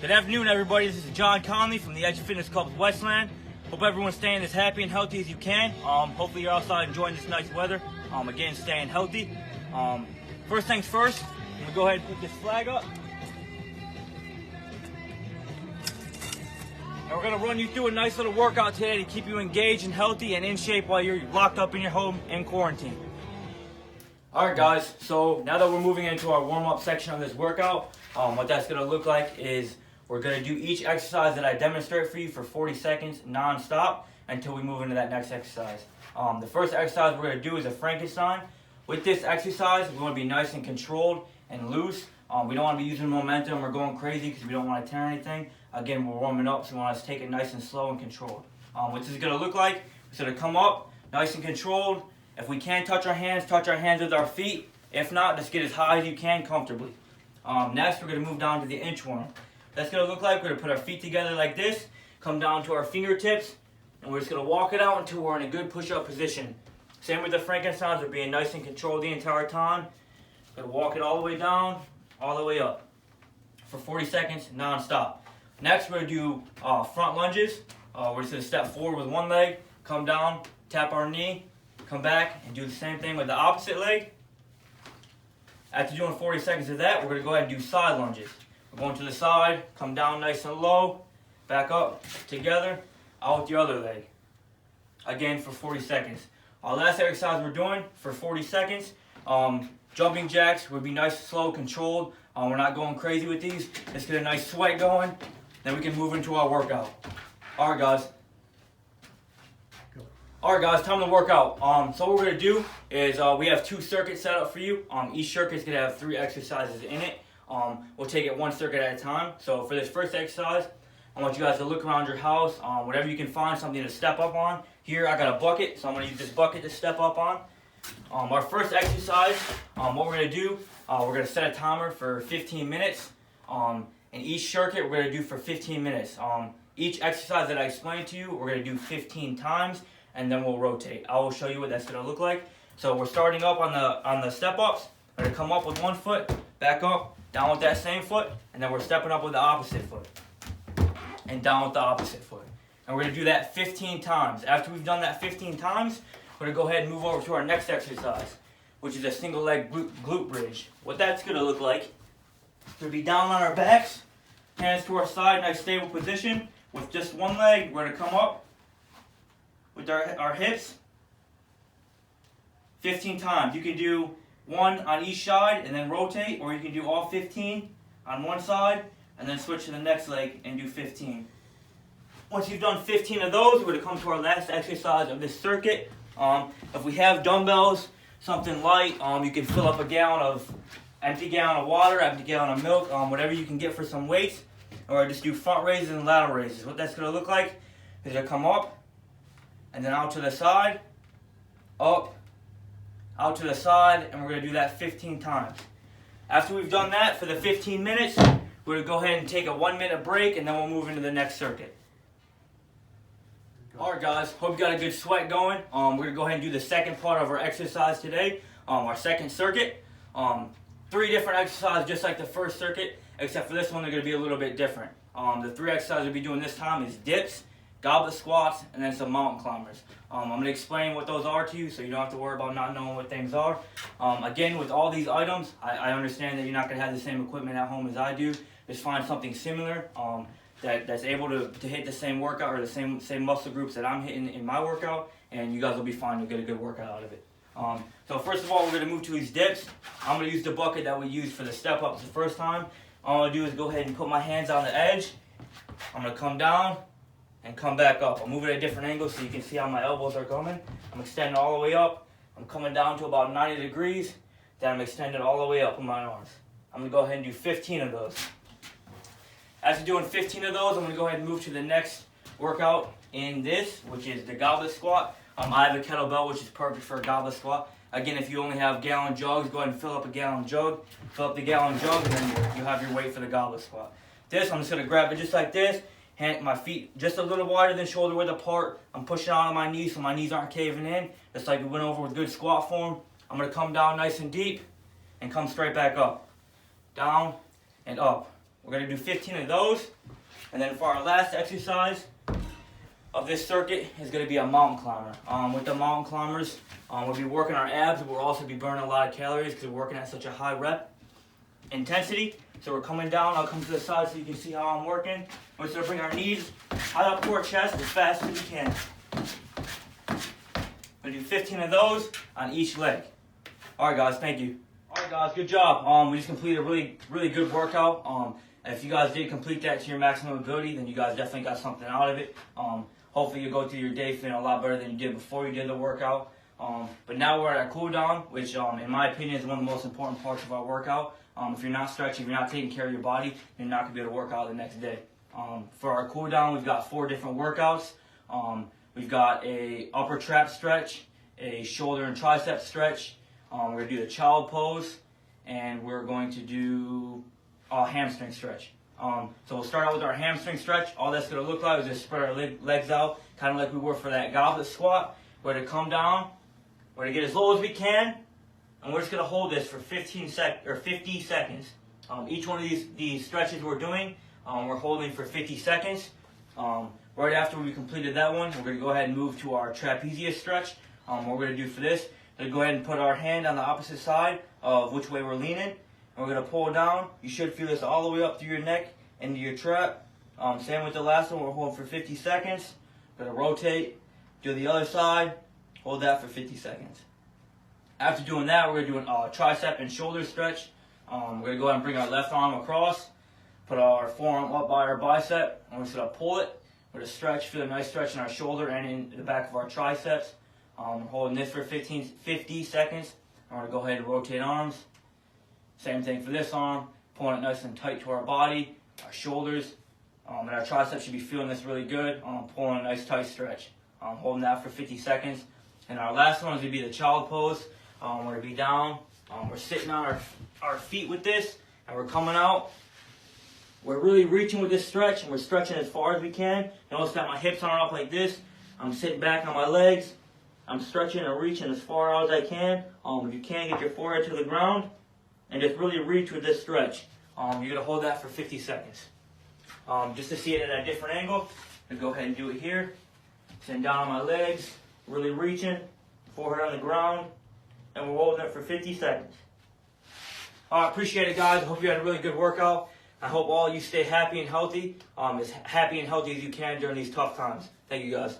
Good afternoon, everybody. This is John Conley from the Edge of Fitness Club Westland. Hope everyone's staying as happy and healthy as you can. Hopefully you're outside enjoying this nice weather. Again, staying healthy. First things first, I'm gonna go ahead and put this flag up. And we're gonna run you through a nice little workout today to keep you engaged and healthy and in shape while you're locked up in your home in quarantine. Alright guys, so now that we're moving into our warm-up section of this workout, what that's gonna look like is we're going to do each exercise that I demonstrate for you for 40 seconds non-stop until we move into that next exercise. The first exercise we're going to do is a Frankenstein. With this exercise, we want to be nice and controlled and loose. We don't want to be using momentum or going crazy because we don't want to tear anything. Again, we're warming up, so we want to take it nice and slow and controlled. What this is going to look like, it's going to come up nice and controlled. If we can touch our hands with our feet. If not, just get as high as you can comfortably. Next, we're going to move down to the inchworm. That's going to look like we're going to put our feet together like this, come down to our fingertips, and we're just going to walk it out until we're in a good push-up position. Same with the Frankensteins, we're being nice and controlled the entire time. Going to walk it all the way down, all the way up for 40 seconds non-stop. Next, we're going to do front lunges. We're just going to step forward with one leg, come down, tap our knee, come back, and do the same thing with the opposite leg. After doing 40 seconds of that, we're going to go ahead and do side lunges. We're going to the side, come down nice and low, back up, together, out with your other leg. Again for 40 seconds. Our last exercise we're doing for 40 seconds, jumping jacks would be nice, slow, controlled. We're not going crazy with these. Let's get a nice sweat going, then we can move into our workout. Alright guys. Alright guys, time to work out. So what we're going to do is we have 2 circuits set up for you. Each circuit's going to have 3 exercises in it. We'll take it 1 circuit at a time. So for this first exercise, I want you guys to look around your house, whatever you can find, something to step up on. Here I got a bucket, so I'm going to use this bucket to step up on. Our first exercise, what we're going to do, we're going to set a timer for 15 minutes. And each circuit we're going to do for 15 minutes. Each exercise that I explained to you, we're going to do 15 times, and then we'll rotate. I will show you what that's going to look like. So we're starting up on the step-ups. We're going to come up with one foot, back up, down with that same foot, and then we're stepping up with the opposite foot. And down with the opposite foot. And we're going to do that 15 times. After we've done that 15 times, we're going to go ahead and move over to our next exercise, which is a single leg glute bridge. What that's going to look like, we're going to be down on our backs, hands to our side, nice stable position. With just one leg, we're going to come up with our hips 15 times. You can do 1 on each side and then rotate, or you can do all 15 on one side and then switch to the next leg and do 15. Once you've done 15 of those, we're going to come to our last exercise of this circuit. If we have dumbbells, something light, you can fill up empty gallon of water, empty gallon of milk, whatever you can get for some weights, or just do front raises and lateral raises. What that's going to look like is to come up and then out to the side, up, out to the side, and we're going to do that 15 times. After we've done that for the 15 minutes, we're going to go ahead and take a 1-minute break, and then we'll move into the next circuit. Alright guys, hope you got a good sweat going. We're going to go ahead and do the second part of our exercise today, our second circuit. 3 different exercises just like the first circuit, except for this one they're going to be a little bit different. The 3 exercises we'll be doing this time is dips, goblet squats, and then some mountain climbers. I'm going to explain what those are to you so you don't have to worry about not knowing what things are. Again, with all these items, I understand that you're not going to have the same equipment at home as I do. Just find something similar that's able to hit the same workout or the same muscle groups that I'm hitting in my workout, and you guys will be fine to get a good workout out of it. So first of all, we're going to move to these dips. I'm going to use the bucket that we used for the step-ups the first time. All I'm going to do is go ahead and put my hands on the edge. I'm going to come down and come back up. I'll move it at a different angle so you can see how my elbows are coming. I'm extending all the way up. I'm coming down to about 90 degrees. Then I'm extending all the way up with my arms. I'm going to go ahead and do 15 of those. After doing 15 of those, I'm going to go ahead and move to the next workout in this, which is the goblet squat. I have a kettlebell, which is perfect for a goblet squat. Again, if you only have gallon jugs, go ahead and fill up a gallon jug. Fill up the gallon jug, and then you have your weight for the goblet squat. This, I'm just going to grab it just like this. My feet just a little wider than shoulder width apart. I'm pushing out on my knees so my knees aren't caving in. Just like we went over with good squat form. I'm going to come down nice and deep and come straight back up. Down and up. We're going to do 15 of those. And then for our last exercise of this circuit is going to be a mountain climber. With the mountain climbers, we'll be working our abs, but we'll also be burning a lot of calories because we're working at such a high rep intensity. So we're coming down. I'll come to the side so you can see how I'm working. We're just going to bring our knees high up to our chest as fast as we can. We're going to do 15 of those on each leg. Alright guys, thank you. Alright guys, good job. We just completed a really good workout. If you guys did complete that to your maximum ability, then you guys definitely got something out of it. Hopefully you'll go through your day feeling a lot better than you did before you did the workout. But now we're at our cool down, which in my opinion is one of the most important parts of our workout. If you're not stretching, if you're not taking care of your body, you're not going to be able to work out the next day. For our cool down, we've got 4 different workouts. We've got a upper trap stretch, a shoulder and tricep stretch. We're going to do the child pose, and we're going to do a hamstring stretch. So we'll start out with our hamstring stretch. All that's going to look like is just spread our legs out, kind of like we were for that goblet squat. We're going to come down, we're going to get as low as we can, and we're just going to hold this for 50 seconds. Each one of these stretches we're doing, we're holding for 50 seconds. Right after we completed that one, we're going to go ahead and move to our trapezius stretch. What we're going to do for this, we're going to go ahead and put our hand on the opposite side of which way we're leaning. And we're going to pull down. You should feel this all the way up through your neck into your trap. Same with the last one. We're holding for 50 seconds. We're going to rotate, do the other side, hold that for 50 seconds. After doing that, we're going to do a tricep and shoulder stretch. We're going to go ahead and bring our left arm across, put our forearm up by our bicep, and we're just going to pull it. We're going to stretch, feel a nice stretch in our shoulder and in the back of our triceps. We're holding this for 50 seconds. I'm going to go ahead and rotate arms. Same thing for this arm, pulling it nice and tight to our body, our shoulders, and our triceps should be feeling this really good. Pulling a nice tight stretch. Holding that for 50 seconds. And our last one is going to be the child pose. We're going to be down. We're sitting on our feet with this, and we're coming out. We're really reaching with this stretch, and we're stretching as far as we can. Notice that my hips aren't up like this. I'm sitting back on my legs. I'm stretching and reaching as far out as I can. If you can, get your forehead to the ground. And just really reach with this stretch. You're going to hold that for 50 seconds. Just to see it at a different angle, I'm going to go ahead and do it here. Sitting down on my legs, really reaching, forehead on the ground, and we're holding it for 50 seconds. Appreciate it, guys. I hope you had a really good workout. I hope all you stay happy and healthy, as happy and healthy as you can during these tough times. Thank you, guys.